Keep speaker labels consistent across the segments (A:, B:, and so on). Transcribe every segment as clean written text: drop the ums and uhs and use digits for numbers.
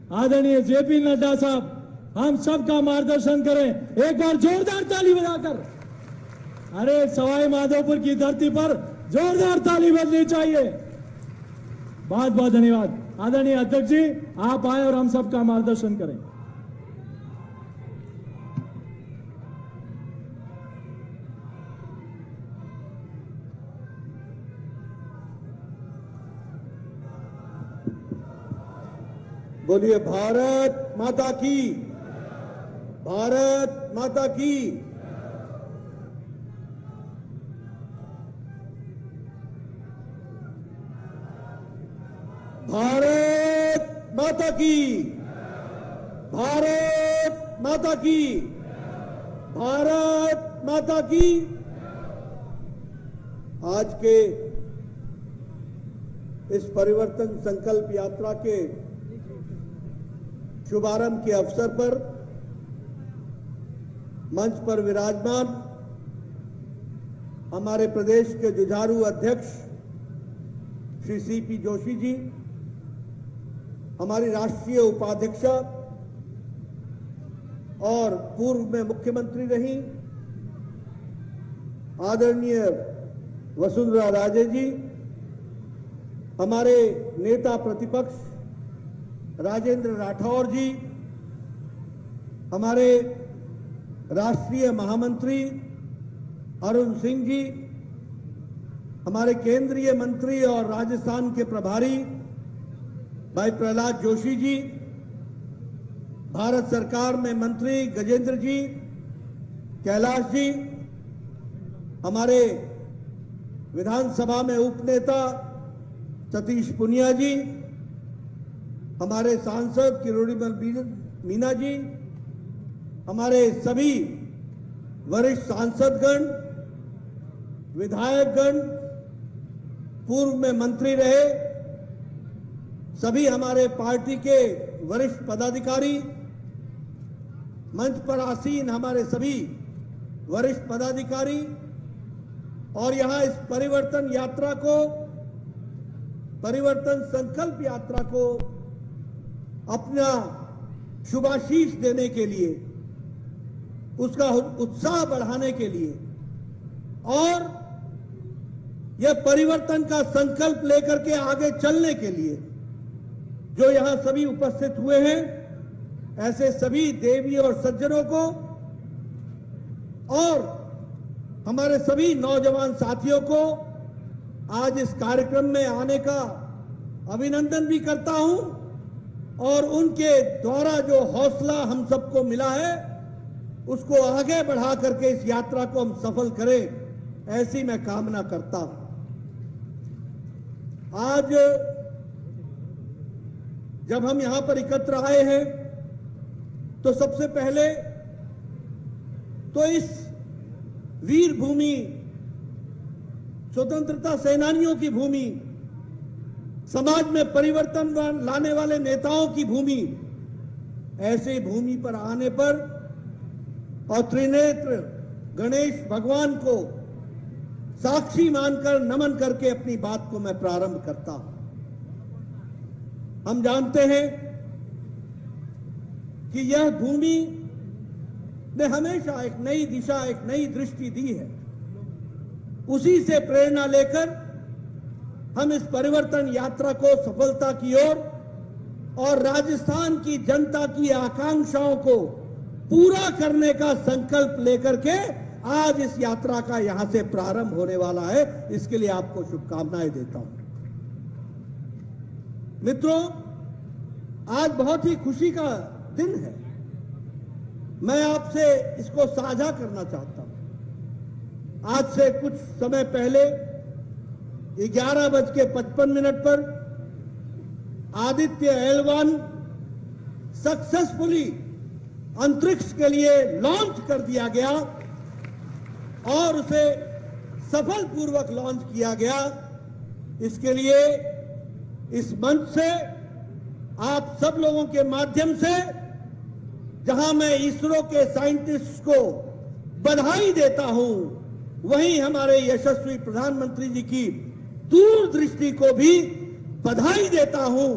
A: आदरणीय जेपी नड्डा साहब हम सबका मार्गदर्शन करें। एक बार जोरदार ताली बजाकर। अरे सवाई माधोपुर की धरती पर जोरदार ताली बजनी चाहिए। बहुत बहुत धन्यवाद। आदरणीय अध्यक्ष जी आप आए और हम सबका मार्गदर्शन करें।
B: बोलिए भारत माता की, भारत माता की। भारत माता की, भारत माता की, भारत माता की। आज के इस परिवर्तन संकल्प यात्रा के शुभारंभ के अवसर पर मंच पर विराजमान हमारे प्रदेश के जुझारू अध्यक्ष श्री सीपी जोशी जी, हमारी राष्ट्रीय उपाध्यक्षा और पूर्व में मुख्यमंत्री रही आदरणीय वसुंधरा राजे जी, हमारे नेता प्रतिपक्ष राजेंद्र राठौर जी, हमारे राष्ट्रीय महामंत्री अरुण सिंह जी, हमारे केंद्रीय मंत्री और राजस्थान के प्रभारी भाई प्रहलाद जोशी जी, भारत सरकार में मंत्री गजेंद्र जी, कैलाश जी, हमारे विधानसभा में उपनेता सतीश पुनिया जी, हमारे सांसद किरोड़ीलाल मीना जी, हमारे सभी वरिष्ठ सांसदगण, विधायकगण, पूर्व में मंत्री रहे सभी हमारे पार्टी के वरिष्ठ पदाधिकारी, मंच पर आसीन हमारे सभी वरिष्ठ पदाधिकारी और यहां इस परिवर्तन यात्रा को, परिवर्तन संकल्प यात्रा को अपना शुभाशीष देने के लिए, उसका उत्साह बढ़ाने के लिए और यह परिवर्तन का संकल्प लेकर के आगे चलने के लिए जो यहां सभी उपस्थित हुए हैं, ऐसे सभी देवी और सज्जनों को और हमारे सभी नौजवान साथियों को आज इस कार्यक्रम में आने का अभिनंदन भी करता हूं और उनके द्वारा जो हौसला हम सबको मिला है उसको आगे बढ़ा करके इस यात्रा को हम सफल करें, ऐसी मैं कामना करता हूं। आज जब हम यहां पर एकत्र आए हैं तो सबसे पहले तो इस वीर भूमि, स्वतंत्रता सेनानियों की भूमि, समाज में परिवर्तन लाने वाले नेताओं की भूमि, ऐसे भूमि पर आने पर और त्रिनेत्र गणेश भगवान को साक्षी मानकर नमन करके अपनी बात को मैं प्रारंभ करता हूं। हम जानते हैं कि यह भूमि ने हमेशा एक नई दिशा, एक नई दृष्टि दी है। उसी से प्रेरणा लेकर हम इस परिवर्तन यात्रा को सफलता की ओर और राजस्थान की जनता की आकांक्षाओं को पूरा करने का संकल्प लेकर के आज इस यात्रा का यहां से प्रारंभ होने वाला है। इसके लिए आपको शुभकामनाएं देता हूं। मित्रों, आज बहुत ही खुशी का दिन है। मैं आपसे इसको साझा करना चाहता हूं। आज से कुछ समय पहले 11:55 पर आदित्य L1 सक्सेसफुली अंतरिक्ष के लिए लॉन्च कर दिया गया और उसे सफलपूर्वक लॉन्च किया गया। इसके लिए इस मंच से आप सब लोगों के माध्यम से, जहां मैं इसरो के साइंटिस्ट को बधाई देता हूं, वहीं हमारे यशस्वी प्रधानमंत्री जी की दूरदृष्टि को भी बधाई देता हूं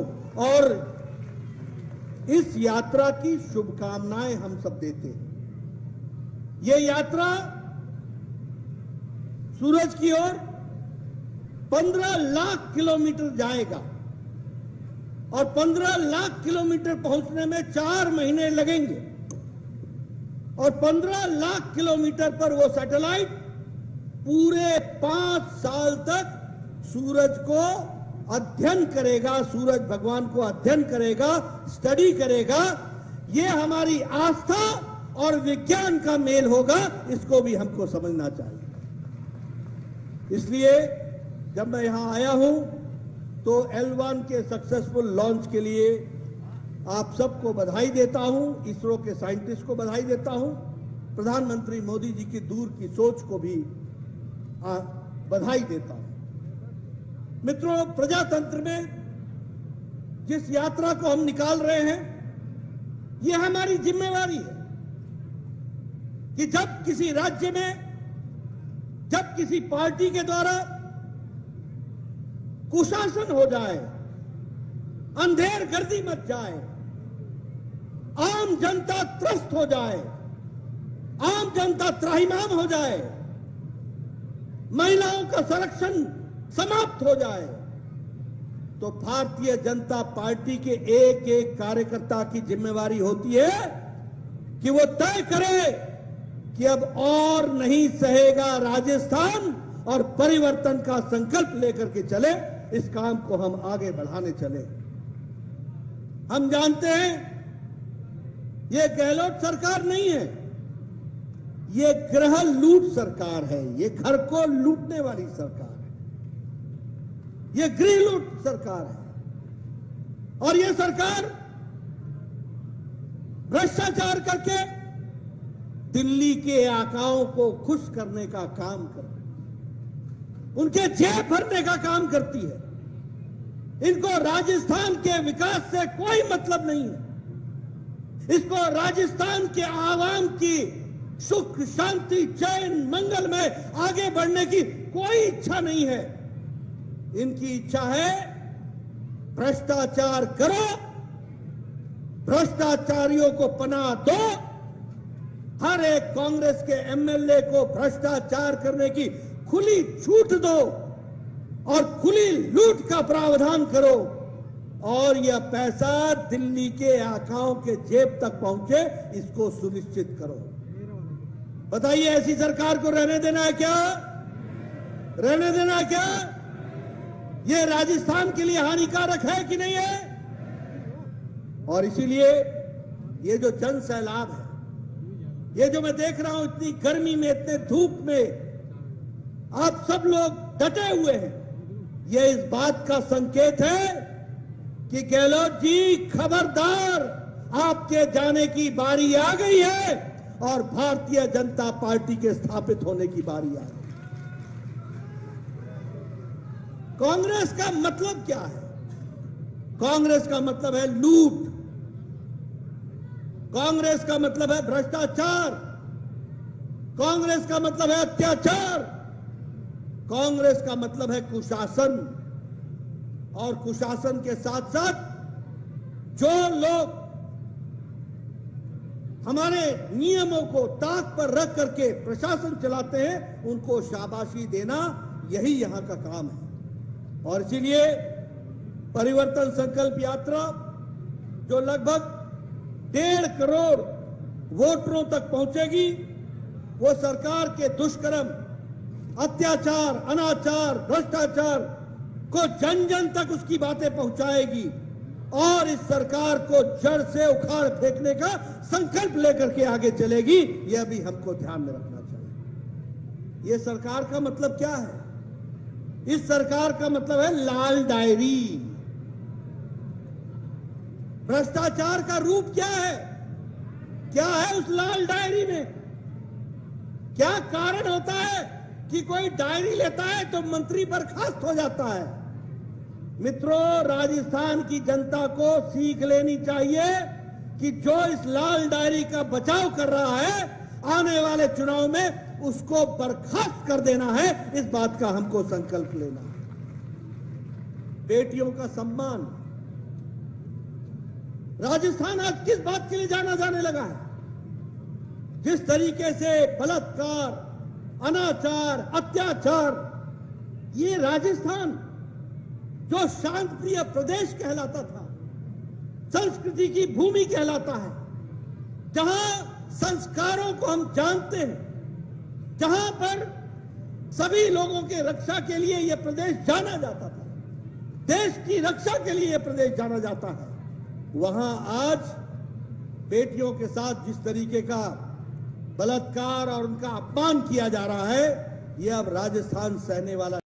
B: और इस यात्रा की शुभकामनाएं हम सब देते हैं। ये यात्रा सूरज की ओर 15 लाख किलोमीटर जाएगा और 15 लाख किलोमीटर पहुंचने में 4 महीने लगेंगे और 15 लाख किलोमीटर पर वो सैटेलाइट पूरे 5 साल तक सूरज को अध्ययन करेगा, सूरज भगवान को अध्ययन करेगा, स्टडी करेगा। ये हमारी आस्था और विज्ञान का मेल होगा, इसको भी हमको समझना चाहिए। इसलिए जब मैं यहां आया हूं तो L1 के सक्सेसफुल लॉन्च के लिए आप सबको बधाई देता हूं, इसरो के साइंटिस्ट को बधाई देता हूं, प्रधानमंत्री मोदी जी की दूर की सोच को भी बधाई देता हूं। मित्रों, प्रजातंत्र में जिस यात्रा को हम निकाल रहे हैं, यह हमारी जिम्मेवारी है कि जब किसी राज्य में, जब किसी पार्टी के द्वारा कुशासन हो जाए, अंधेर गर्दी मच जाए, आम जनता त्रस्त हो जाए, आम जनता त्राहिमाम हो जाए, महिलाओं का संरक्षण समाप्त हो जाए, तो भारतीय जनता पार्टी के एक एक कार्यकर्ता की जिम्मेवारी होती है कि वो तय करे कि अब और नहीं सहेगा राजस्थान और परिवर्तन का संकल्प लेकर के चले, इस काम को हम आगे बढ़ाने चले। हम जानते हैं ये गहलोत सरकार नहीं है, ये गृह लूट सरकार है, ये घर को लूटने वाली सरकार है, ये गृह लूट सरकार है। और ये सरकार भ्रष्टाचार करके दिल्ली के आकाओं को खुश करने का काम करती है, उनके जेब भरने का काम करती है। इनको राजस्थान के विकास से कोई मतलब नहीं है। इसको राजस्थान के आवाम की सुख, शांति, चैन, मंगल में आगे बढ़ने की कोई इच्छा नहीं है। इनकी इच्छा है भ्रष्टाचार करो, भ्रष्टाचारियों को पनाह दो, हर एक कांग्रेस के एमएलए को भ्रष्टाचार करने की खुली छूट दो और खुली लूट का प्रावधान करो और यह पैसा दिल्ली के आकाओं के जेब तक पहुंचे, इसको सुनिश्चित करो। बताइए, ऐसी सरकार को रहने देना है क्या? रहने देना है क्या? यह राजस्थान के लिए हानिकारक है कि नहीं है? और इसीलिए ये जो जन सैलाब है, ये जो मैं देख रहा हूं इतनी गर्मी में, इतने धूप में आप सब लोग डटे हुए हैं, ये इस बात का संकेत है कि गहलोत जी खबरदार, आपके जाने की बारी आ गई है और भारतीय जनता पार्टी के स्थापित होने की बारी आ गई। कांग्रेस का मतलब क्या है? कांग्रेस का मतलब है लूट, कांग्रेस का मतलब है भ्रष्टाचार, कांग्रेस का मतलब है अत्याचार, कांग्रेस का मतलब है कुशासन। और कुशासन के साथ साथ जो लोग हमारे नियमों को ताक पर रख करके प्रशासन चलाते हैं, उनको शाबाशी देना, यही यहां का काम है। और इसीलिए परिवर्तन संकल्प यात्रा जो लगभग 1.5 करोड़ वोटरों तक पहुंचेगी, वो सरकार के दुष्कर्म, अत्याचार, अनाचार, भ्रष्टाचार को जन जन तक उसकी बातें पहुंचाएगी और इस सरकार को जड़ से उखाड़ फेंकने का संकल्प लेकर के आगे चलेगी। यह भी हमको ध्यान में रखना चाहिए। यह सरकार का मतलब क्या है? इस सरकार का मतलब है लाल डायरी। भ्रष्टाचार का रूप क्या है? क्या है उस लाल डायरी में? क्या कारण होता है कि कोई डायरी लेता है तो मंत्री बर्खास्त हो जाता है? मित्रों, राजस्थान की जनता को सीख लेनी चाहिए कि जो इस लाल डायरी का बचाव कर रहा है, आने वाले चुनाव में उसको बर्खास्त कर देना है। इस बात का हमको संकल्प लेना है। बेटियों का सम्मान, राजस्थान आज किस बात के लिए जाना जाने लगा है? जिस तरीके से बलात्कार, अनाचार, अत्याचार, ये राजस्थान जो शांत प्रिय प्रदेश कहलाता था, संस्कृति की भूमि कहलाता है, जहां संस्कारों को हम जानते हैं, जहां पर सभी लोगों के रक्षा के लिए यह प्रदेश जाना जाता था, देश की रक्षा के लिए यह प्रदेश जाना जाता है, वहां आज बेटियों के साथ जिस तरीके का बलात्कार और उनका अपमान किया जा रहा है, यह अब राजस्थान सहने वाला